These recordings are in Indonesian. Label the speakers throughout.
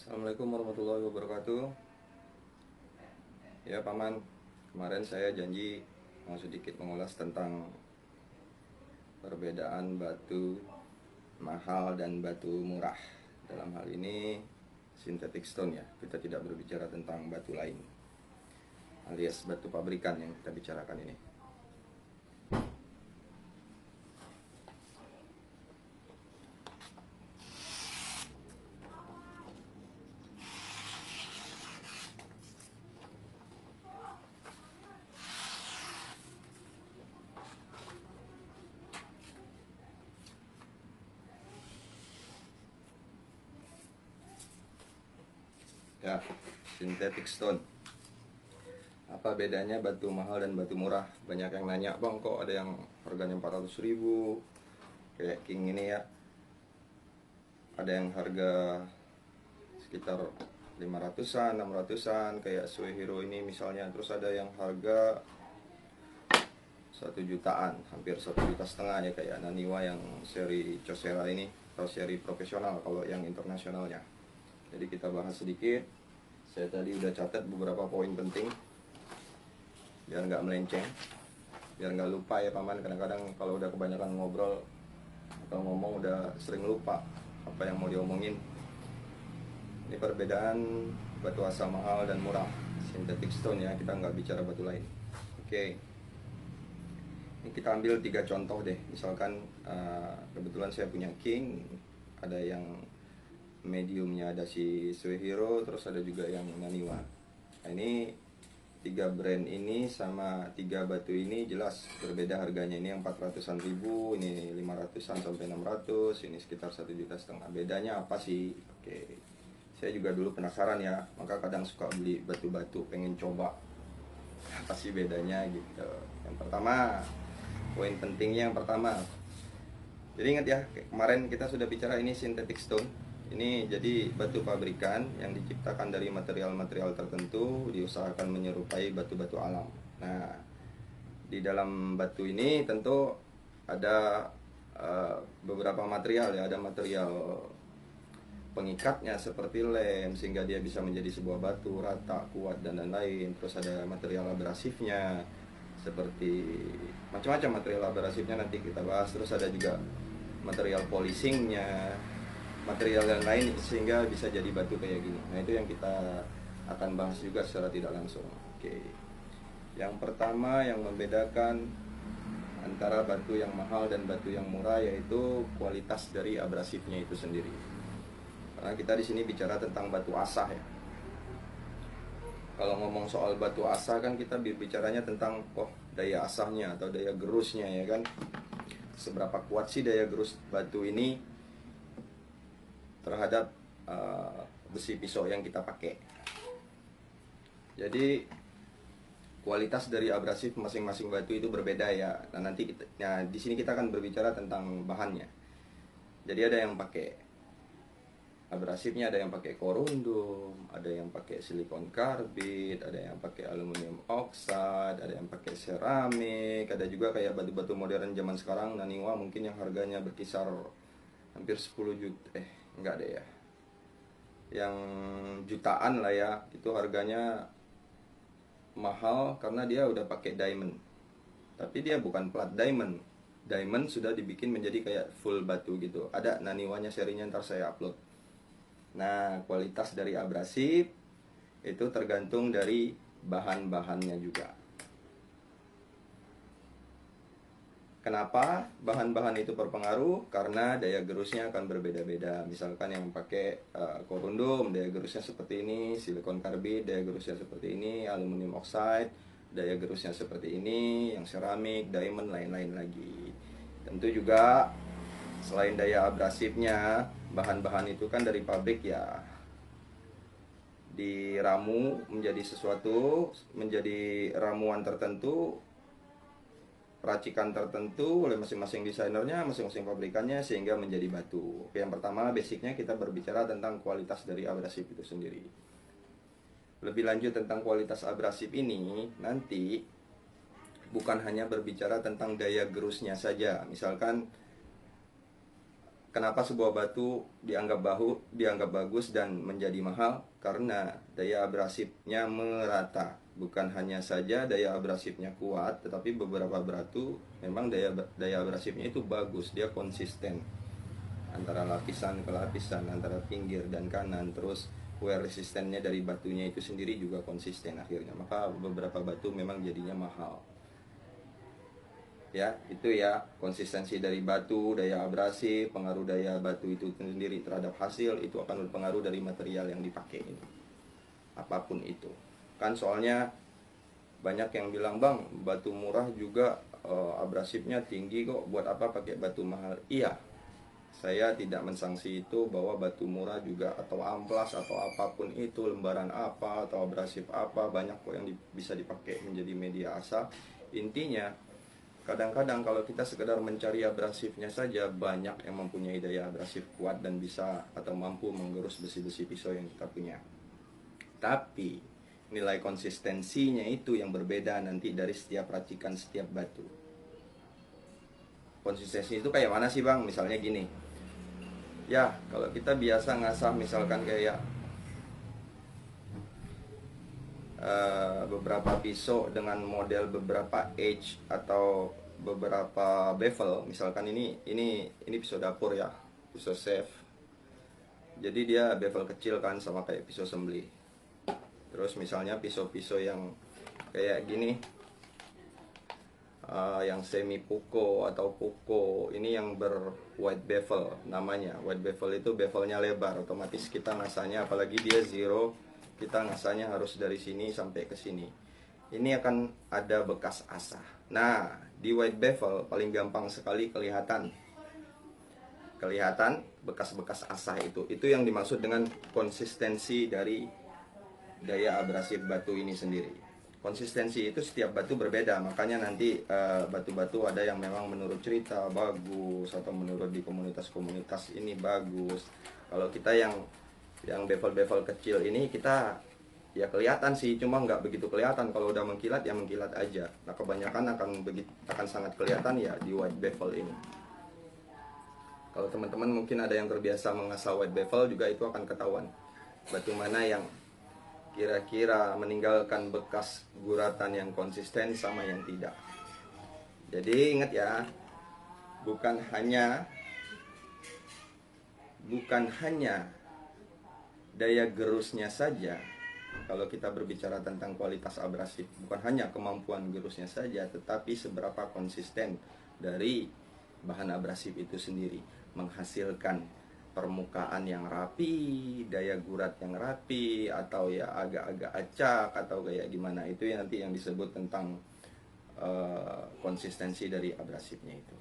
Speaker 1: Assalamualaikum warahmatullahi wabarakatuh. Ya Paman, kemarin saya janji mau sedikit mengulas tentang perbedaan batu mahal dan batu murah. Dalam hal ini synthetic stone ya, kita tidak berbicara tentang batu lain alias batu pabrikan yang kita bicarakan ini. Ya, synthetic stone. Apa bedanya batu mahal dan batu murah? Banyak yang nanya, bang kok ada yang harganya 400.000 kayak king ini ya. Ada yang harga sekitar 500-an, 600-an kayak Suehiro ini misalnya. Terus ada yang harga 1 jutaan, hampir 1,5 juta ya kayak Naniwa yang seri Chosera ini, atau seri profesional kalau yang internasionalnya. Jadi kita bahas sedikit. Saya tadi udah catat beberapa poin penting biar nggak melenceng, biar nggak lupa ya Paman. Kadang-kadang kalau udah kebanyakan ngobrol atau ngomong udah sering lupa apa yang mau diomongin. Ini perbedaan batu asa mahal dan murah, synthetic stone ya, kita nggak bicara batu lain. Oke, ini kita ambil 3 contoh deh. Misalkan kebetulan saya punya king, ada yang mediumnya ada si Suehiro, terus ada juga yang Naniwa. Nah, ini 3 brand ini sama 3 batu ini jelas berbeda harganya. Ini yang 400-an ribu, ini 500-an sampai 600, ini sekitar 1,5 juta. Bedanya apa sih? Oke, saya juga dulu penasaran ya, maka kadang suka beli batu-batu, pengen coba apa sih bedanya gitu. Yang pertama, poin pentingnya yang pertama, jadi ingat ya, kemarin kita sudah bicara ini synthetic stone. Ini jadi batu pabrikan yang diciptakan dari material-material tertentu, diusahakan menyerupai batu-batu alam. Nah, di dalam batu ini tentu ada beberapa material ya, ada material pengikatnya seperti lem sehingga dia bisa menjadi sebuah batu rata, kuat dan lain-lain. Terus ada material abrasifnya seperti macam-macam material abrasifnya nanti kita bahas. Terus ada juga material polishingnya, material yang lain sehingga bisa jadi batu kayak gini. Nah, itu yang kita akan bahas juga secara tidak langsung. Oke. Yang pertama yang membedakan antara batu yang mahal dan batu yang murah yaitu kualitas dari abrasifnya itu sendiri. Karena kita di sini bicara tentang batu asah ya. Kalau ngomong soal batu asah kan kita bicaranya tentang daya asahnya atau daya gerusnya ya kan. Seberapa kuat sih daya gerus batu ini terhadap besi pisau yang kita pakai. Jadi kualitas dari abrasif masing-masing batu itu berbeda ya. Nah, nanti di sini kita akan berbicara tentang bahannya. Jadi ada yang pakai abrasifnya, ada yang pakai korundum, ada yang pakai silikon karbid, ada yang pakai aluminium oxide, ada yang pakai seramik, ada juga kayak batu-batu modern zaman sekarang Naniwa mungkin yang harganya berkisar hampir 10 juta, enggak deh ya, yang jutaan lah ya, itu harganya mahal karena dia udah pakai diamond, tapi dia bukan plat diamond. Diamond sudah dibikin menjadi kayak full batu gitu. Ada Naniwanya serinya, ntar saya upload. Nah, kualitas dari abrasif itu tergantung dari bahan-bahannya juga. Kenapa bahan-bahan itu berpengaruh? Karena daya gerusnya akan berbeda-beda. Misalkan yang pakai korundum, daya gerusnya seperti ini, silikon karbid, daya gerusnya seperti ini, aluminium oxide, daya gerusnya seperti ini, yang seramik, diamond, lain-lain lagi. Tentu juga selain daya abrasifnya, bahan-bahan itu kan dari pabrik ya, diramu menjadi sesuatu, menjadi ramuan tertentu, racikan tertentu oleh masing-masing desainernya, masing-masing pabrikannya sehingga menjadi batu. Yang pertama, basicnya kita berbicara tentang kualitas dari abrasif itu sendiri. Lebih lanjut tentang kualitas abrasif ini, nanti bukan hanya berbicara tentang daya gerusnya saja. Misalkan kenapa sebuah batu dianggap bagus dan menjadi mahal? Karena daya abrasifnya merata. Bukan hanya saja daya abrasifnya kuat, tetapi beberapa batu memang daya abrasifnya itu bagus, dia konsisten antara lapisan ke lapisan, antara pinggir dan kanan. Terus wear resistennya dari batunya itu sendiri juga konsisten akhirnya. Maka beberapa batu memang jadinya mahal. Ya, itu ya konsistensi dari batu, daya abrasi, pengaruh daya batu itu sendiri terhadap hasil itu akan berpengaruh dari material yang dipakai ini. Apapun itu. Kan soalnya banyak yang bilang, "Bang, batu murah juga abrasifnya tinggi kok, buat apa pakai batu mahal?" Iya. Saya tidak mensanksi itu bahwa batu murah juga atau amplas atau apapun itu, lembaran apa atau abrasif apa, banyak kok yang bisa dipakai menjadi media asal. Intinya kadang-kadang kalau kita sekedar mencari abrasifnya saja, banyak yang mempunyai daya abrasif kuat dan bisa atau mampu menggerus besi-besi pisau yang kita punya. Tapi nilai konsistensinya itu yang berbeda nanti dari setiap racikan setiap batu. Konsistensi itu kayak mana sih bang? Misalnya gini, ya kalau kita biasa ngasah misalkan kayak beberapa pisau dengan model beberapa edge atau beberapa bevel, misalkan ini pisau dapur ya, pisau chef. Jadi dia bevel kecil kan, sama kayak pisau sembelih. Terus misalnya pisau-pisau yang kayak gini, yang semi puko atau puko, ini yang ber wide bevel namanya. Wide bevel itu bevelnya lebar, otomatis kita ngasahnya, apalagi dia zero, kita ngasahnya harus dari sini sampai ke sini. Ini akan ada bekas asah. Nah, di wide bevel paling gampang sekali kelihatan bekas-bekas asah itu. Itu yang dimaksud dengan konsistensi dari daya abrasif batu ini sendiri. Konsistensi itu setiap batu berbeda, makanya nanti batu-batu ada yang memang menurut cerita bagus, atau menurut di komunitas-komunitas ini bagus. Kalau kita yang bevel-bevel kecil ini, kita ya kelihatan sih, cuma nggak begitu kelihatan. Kalau udah mengkilat ya mengkilat aja. Nah, kebanyakan akan sangat kelihatan ya di wide bevel ini. Kalau teman-teman mungkin ada yang terbiasa mengasah wide bevel juga, itu akan ketahuan batu mana yang kira-kira meninggalkan bekas guratan yang konsisten sama yang tidak. Jadi ingat ya, bukan hanya daya gerusnya saja. Kalau kita berbicara tentang kualitas abrasif, bukan hanya kemampuan gerusnya saja, tetapi seberapa konsisten dari bahan abrasif itu sendiri menghasilkan permukaan yang rapi, daya gurat yang rapi, atau ya agak-agak acak atau kayak gimana. Itu ya nanti yang disebut tentang konsistensi dari abrasifnya itu.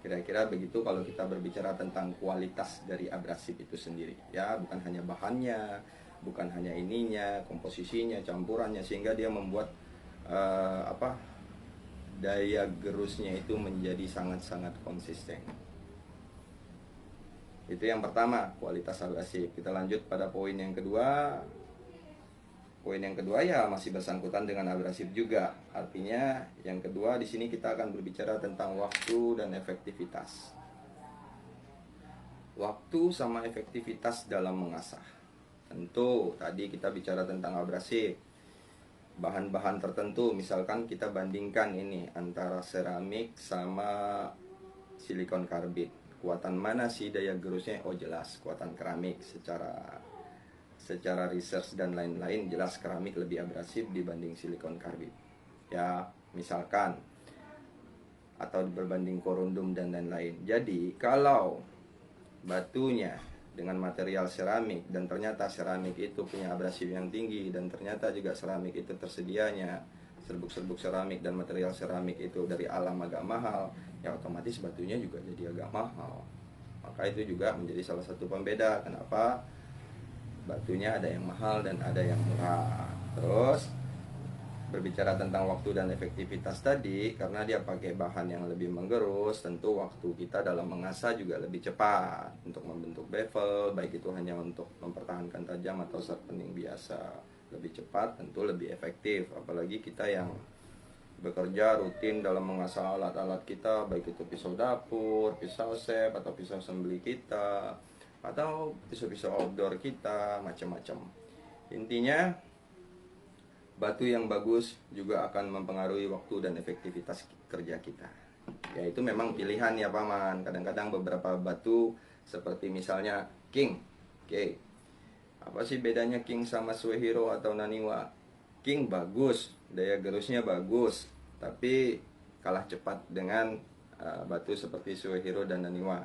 Speaker 1: Kira-kira begitu kalau kita berbicara tentang kualitas dari abrasif itu sendiri. Ya, bukan hanya bahannya, bukan hanya ininya, komposisinya, campurannya, sehingga dia membuat daya gerusnya itu menjadi sangat-sangat konsisten. Itu yang pertama, kualitas abrasif. Kita lanjut pada poin yang kedua. Poin yang kedua ya masih bersangkutan dengan abrasif juga. Artinya yang kedua di sini kita akan berbicara tentang waktu dan efektivitas. Waktu sama efektivitas dalam mengasah. Tentu tadi kita bicara tentang abrasif. Bahan-bahan tertentu, misalkan kita bandingkan ini antara seramik sama silikon karbid. Kuatan mana sih daya gerusnya? Oh jelas kuatan keramik. Secara research dan lain-lain, jelas keramik lebih abrasif dibanding silikon karbid. Ya, misalkan, atau berbanding korundum dan lain-lain. Jadi, kalau batunya dengan material seramik dan ternyata seramik itu punya abrasif yang tinggi, dan ternyata juga seramik itu tersedianya serbuk-serbuk seramik dan material seramik itu dari alam agak mahal, ya otomatis batunya juga jadi agak mahal. Maka itu juga menjadi salah satu pembeda kenapa batunya ada yang mahal dan ada yang murah. Terus berbicara tentang waktu dan efektivitas tadi, karena dia pakai bahan yang lebih menggerus, tentu waktu kita dalam mengasah juga lebih cepat untuk membentuk bevel, baik itu hanya untuk mempertahankan tajam atau sharpening biasa. Lebih cepat, tentu lebih efektif. Apalagi kita yang bekerja rutin dalam mengasah alat-alat kita, baik itu pisau dapur, pisau chef, atau pisau sembeli kita, atau pisau-pisau outdoor kita, macam-macam. Intinya batu yang bagus juga akan mempengaruhi waktu dan efektivitas kerja kita. Ya itu memang pilihan ya Paman. Kadang-kadang beberapa batu seperti misalnya King. Oke. Apa sih bedanya King sama Suehiro atau Naniwa? King bagus, daya gerusnya bagus, tapi kalah cepat dengan batu seperti Suehiro dan Naniwa.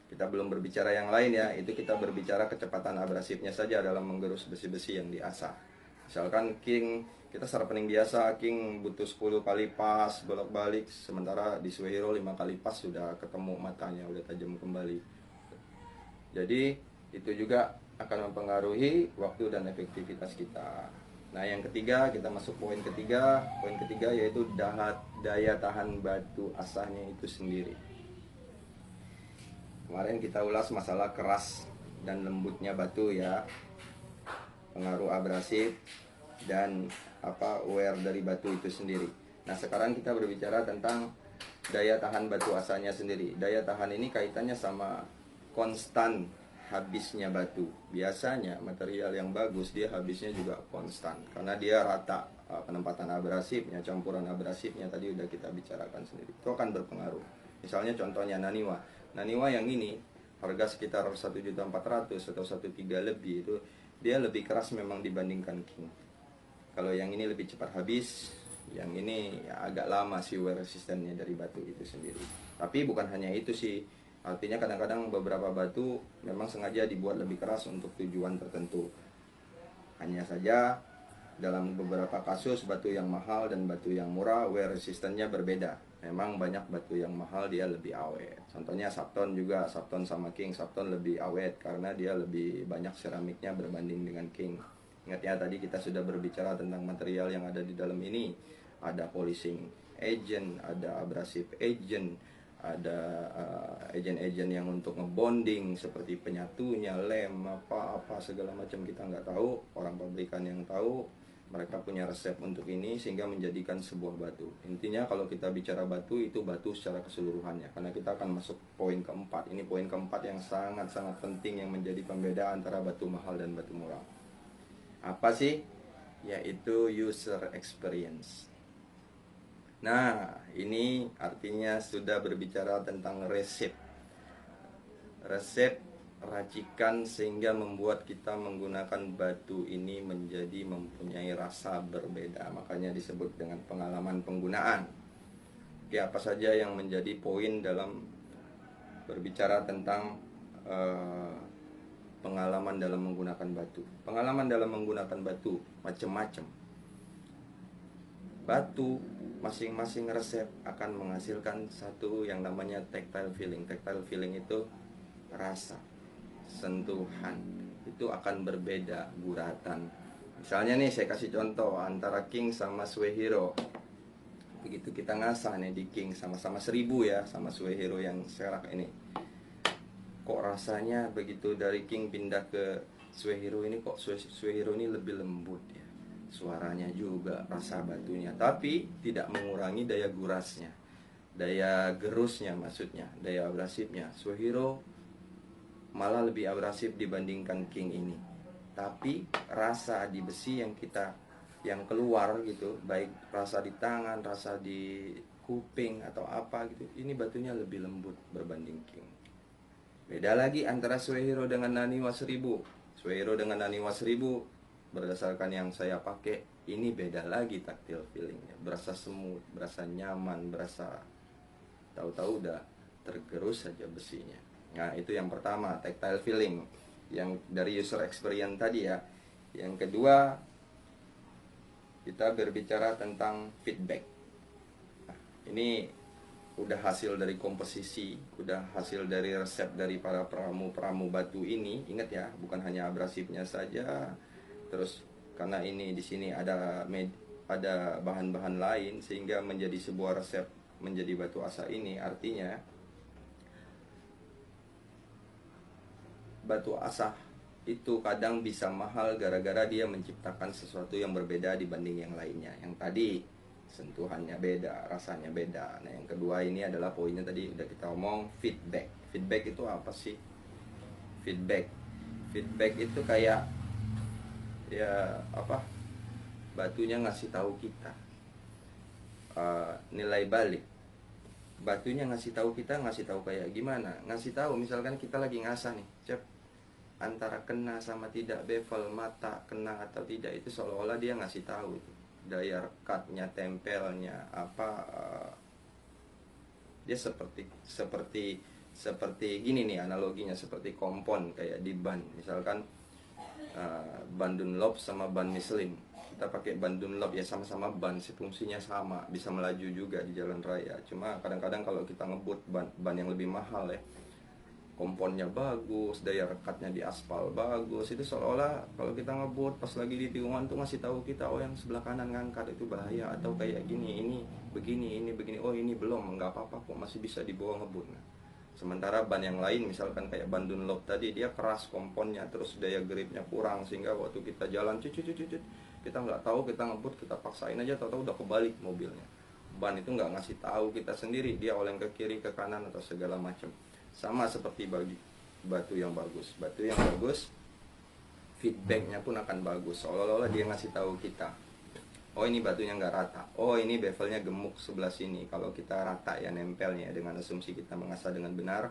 Speaker 1: Kita belum berbicara yang lain ya, itu kita berbicara kecepatan abrasifnya saja dalam menggerus besi-besi yang diasah. Misalkan King, kita sharpening biasa, King butuh 10 kali pas, bolak-balik, sementara di Suehiro 5 kali pas sudah ketemu matanya, udah tajam kembali. Jadi itu juga akan mempengaruhi waktu dan efektivitas kita. Nah yang ketiga, kita masuk poin ketiga. Poin ketiga yaitu daya tahan batu asahnya itu sendiri. Kemarin kita ulas masalah keras dan lembutnya batu ya, pengaruh abrasif dan wear dari batu itu sendiri. Nah sekarang kita berbicara tentang daya tahan batu asahnya sendiri. Daya tahan ini kaitannya sama konstan habisnya batu. Biasanya material yang bagus dia habisnya juga konstan karena dia rata penempatan abrasifnya, campuran abrasifnya tadi udah kita bicarakan sendiri. Itu akan berpengaruh. Misalnya contohnya Naniwa. Naniwa yang ini harga sekitar 1.400.000 atau 1.3 lebih, itu dia lebih keras memang dibandingkan King. Kalau yang ini lebih cepat habis, yang ini ya agak lama sih wear resistennya dari batu itu sendiri. Tapi bukan hanya itu sih. Artinya kadang-kadang beberapa batu memang sengaja dibuat lebih keras untuk tujuan tertentu. Hanya saja dalam beberapa kasus batu yang mahal dan batu yang murah wear resistennya berbeda. Memang banyak batu yang mahal dia lebih awet. Contohnya Sapton juga, Sapton sama King. Sapton lebih awet karena dia lebih banyak seramiknya berbanding dengan King. Ingat ya tadi kita sudah berbicara tentang material yang ada di dalam ini. Ada polishing agent, ada abrasive agent, ada agent-agent yang untuk ngebonding seperti penyatunya, lem, apa segala macam kita nggak tahu. Orang pabrikan yang tahu, mereka punya resep untuk ini sehingga menjadikan sebuah batu. Intinya kalau kita bicara batu itu batu secara keseluruhannya. Karena kita akan masuk poin keempat. Ini poin keempat yang sangat-sangat penting yang menjadi pembeda antara batu mahal dan batu murah. Apa sih? Yaitu user experience. Nah, ini artinya sudah berbicara tentang resep. Resep racikan sehingga membuat kita menggunakan batu ini menjadi mempunyai rasa berbeda. Makanya disebut dengan pengalaman penggunaan. Oke, apa saja yang menjadi poin dalam berbicara tentang pengalaman dalam menggunakan batu. Pengalaman dalam menggunakan batu macam-macam. Batu masing-masing resep akan menghasilkan satu yang namanya tactile feeling. Tactile feeling itu rasa, sentuhan, itu akan berbeda guratan. Misalnya nih saya kasih contoh antara King sama Suehiro. Begitu kita ngasah nih di King sama-sama 1000 ya, sama Suehiro yang serak ini. Kok rasanya begitu dari King pindah ke Suehiro ini kok Suehiro ini lebih lembut ya. Suaranya juga, rasa batunya, tapi tidak mengurangi daya gurasnya, daya gerusnya maksudnya, daya abrasifnya. Suehiro malah lebih abrasif dibandingkan King ini. Tapi rasa di besi yang keluar gitu, baik rasa di tangan, rasa di kuping atau apa gitu, ini batunya lebih lembut berbanding King. Beda lagi antara Suehiro dengan Naniwa 1000. Suehiro dengan Naniwa 1000 berdasarkan yang saya pakai, ini beda lagi tactile feelingnya. Berasa semut, berasa nyaman, berasa tahu-tahu udah tergerus saja besinya. Nah itu yang pertama, tactile feeling yang dari user experience tadi ya. Yang kedua, kita berbicara tentang feedback. Nah, ini udah hasil dari komposisi, udah hasil dari resep dari para peramu batu ini. Ingat ya, bukan hanya abrasifnya saja. Terus karena ini di sini ada bahan-bahan lain sehingga menjadi sebuah resep menjadi batu asah ini. Artinya batu asah itu kadang bisa mahal gara-gara dia menciptakan sesuatu yang berbeda dibanding yang lainnya. Yang tadi sentuhannya beda, rasanya beda. Nah yang kedua ini adalah poinnya tadi udah kita omong, feedback. Feedback itu apa sih? Feedback itu kayak ya apa, batunya ngasih tahu kita nilai balik. Batunya ngasih tahu kita, ngasih tahu kayak gimana? Ngasih tahu misalkan kita lagi ngasah nih, Cep, antara kena sama tidak, bevel mata kena atau tidak, itu seolah-olah dia ngasih tahu itu daya rekatnya, tempelnya apa, dia seperti gini nih analoginya, seperti kompon kayak di ban. Misalkan ban Dunlop sama ban Michelin, kita pakai ban Dunlop ya, sama-sama ban, fungsinya sama, bisa melaju juga di jalan raya. Cuma kadang-kadang kalau kita ngebut ban yang lebih mahal ya, komponnya bagus, daya rekatnya di aspal bagus, itu seolah-olah kalau kita ngebut pas lagi di tikungan tuh ngasih tahu kita, oh yang sebelah kanan ngangkat itu bahaya, atau kayak gini, ini begini, oh ini belum, nggak apa-apa kok, masih bisa dibawa ngebut. Nah, sementara ban yang lain misalkan kayak ban Dunlop tadi, dia keras komponnya, terus daya gripnya kurang, sehingga waktu kita jalan kita nggak tahu, kita ngebut, kita paksain aja, tahu-tahu udah kebalik mobilnya. Ban itu nggak ngasih tahu kita sendiri, dia oleng ke kiri, ke kanan, atau segala macam. Sama seperti bagi batu yang bagus, feedbacknya pun akan bagus, seolah-olah dia ngasih tahu kita, oh ini batunya nggak rata, oh ini bevelnya gemuk sebelah sini. Kalau kita rata ya nempelnya, dengan asumsi kita mengasah dengan benar,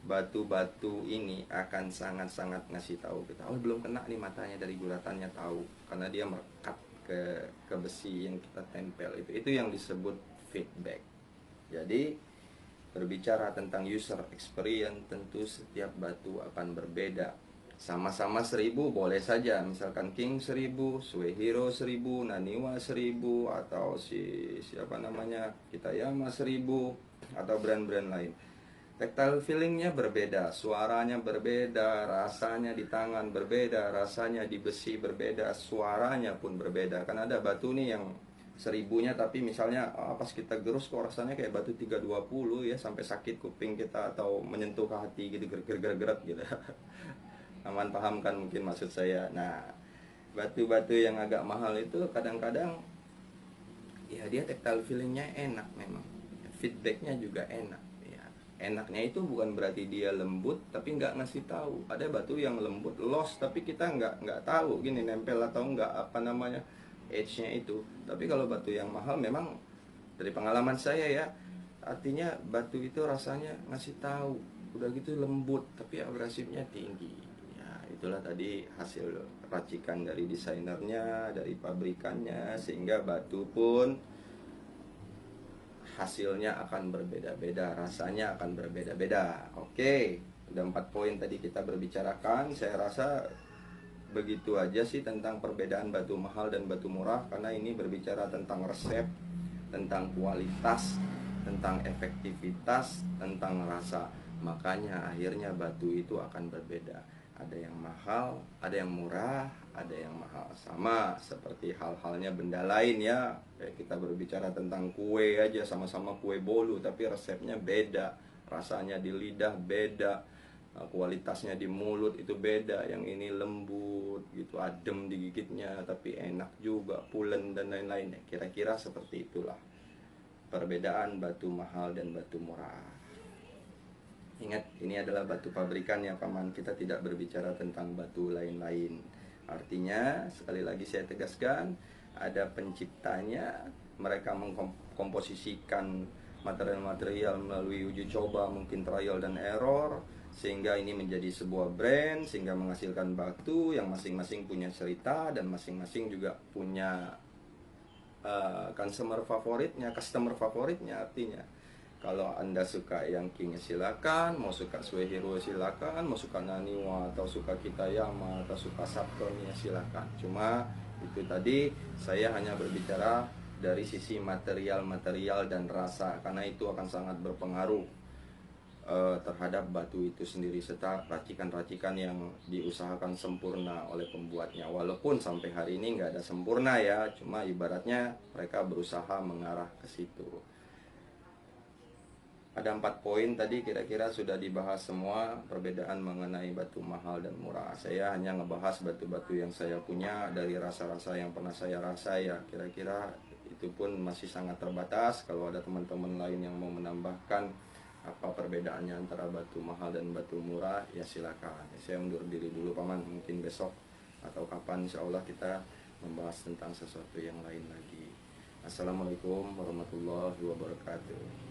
Speaker 1: batu-batu ini akan sangat-sangat ngasih tahu kita, oh belum kena nih matanya, dari guratannya tahu, karena dia merekat ke besi yang kita tempel. Itu yang disebut feedback. Jadi berbicara tentang user experience, tentu setiap batu akan berbeda. Sama-sama 1000 boleh saja, misalkan King 1000, Suehiro 1000, Naniwa 1000, atau siapa namanya, Kitayama 1000, atau brand-brand lain. Tactile feelingnya berbeda, suaranya berbeda, rasanya di tangan berbeda, rasanya di besi berbeda, suaranya pun berbeda. Kan ada batu nih yang 1000-nya tapi misalnya pas kita gerus kok rasanya kayak batu 320 ya, sampai sakit kuping kita atau menyentuh ke hati gitu, gerak gitu. Aman paham kan mungkin maksud saya. Nah, batu-batu yang agak mahal itu kadang-kadang ya dia tactile feelingnya enak memang, feedbacknya juga enak ya. Enaknya itu bukan berarti dia lembut tapi nggak ngasih tahu. Ada batu yang lembut, loss, tapi kita nggak tahu gini nempel atau nggak, apa namanya, edge-nya itu. Tapi kalau batu yang mahal memang dari pengalaman saya ya, artinya batu itu rasanya ngasih tahu, udah gitu lembut tapi abrasifnya tinggi. Ya, itulah tadi hasil racikan dari desainernya, dari pabrikannya, sehingga batu pun hasilnya akan berbeda-beda, rasanya akan berbeda-beda. Oke, udah 4 poin tadi kita berbicarakan. Saya rasa begitu aja sih tentang perbedaan batu mahal dan batu murah, karena ini berbicara tentang resep, tentang kualitas, tentang efektivitas, tentang rasa. Makanya akhirnya batu itu akan berbeda. Ada yang mahal, ada yang murah, ada yang mahal. Sama seperti hal-halnya benda lain ya. Kayak kita berbicara tentang kue aja, sama-sama kue bolu tapi resepnya beda, rasanya di lidah beda, kualitasnya di mulut itu beda. Yang ini lembut gitu, adem digigitnya, tapi enak juga, pulen dan lain-lain. Kira-kira seperti itulah perbedaan batu mahal dan batu murah. Ingat, ini adalah batu pabrikan ya Paman, kita tidak berbicara tentang batu lain-lain. Artinya, sekali lagi saya tegaskan, ada penciptanya, mereka mengkomposisikan material-material melalui uji coba, mungkin trial dan error, sehingga ini menjadi sebuah brand, sehingga menghasilkan batu yang masing-masing punya cerita dan masing-masing juga punya customer favoritnya. Artinya kalau Anda suka yang King silakan, mau suka Suehiro silakan, mau suka Naniwa atau suka Kitayama atau suka Subtone ya silakan. Cuma itu tadi saya hanya berbicara dari sisi material dan rasa, karena itu akan sangat berpengaruh terhadap batu itu sendiri, serta racikan-racikan yang diusahakan sempurna oleh pembuatnya. Walaupun sampai hari ini nggak ada sempurna ya, cuma ibaratnya mereka berusaha mengarah ke situ. Ada 4 poin tadi, kira-kira sudah dibahas semua perbedaan mengenai batu mahal dan murah. Saya hanya ngebahas batu-batu yang saya punya dari rasa-rasa yang pernah saya rasa ya. Kira-kira itu pun masih sangat terbatas. Kalau ada teman-teman lain yang mau menambahkan apa perbedaannya antara batu mahal dan batu murah, ya silakan. Saya undur diri dulu Paman, mungkin besok atau kapan insya Allah kita membahas tentang sesuatu yang lain lagi. Assalamualaikum warahmatullahi wabarakatuh.